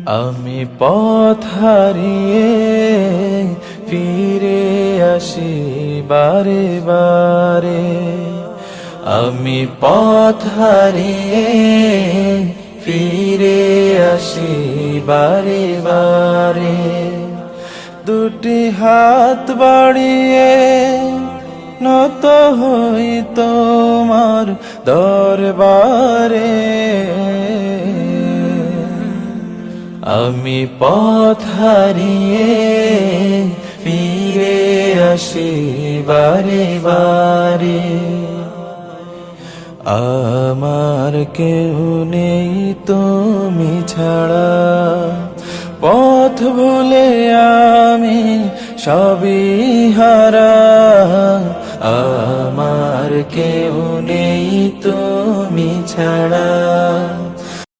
আমি পথ হারিয়ে ফিরে আসি বারে বারে। আমি পথ হারিয়ে ফিরে আসি বারে বারে। দুটি হাত বাড়িয়ে নত হই তোমার দরবারে। আমি পথ হারিয়ে ফিরে আসি বারে বারে। আমার কেউ নেই তুমি ছাড়া, পথ ভুলে আমি সবই হারা। আমার কেউ নেই তুমি ছাড়া,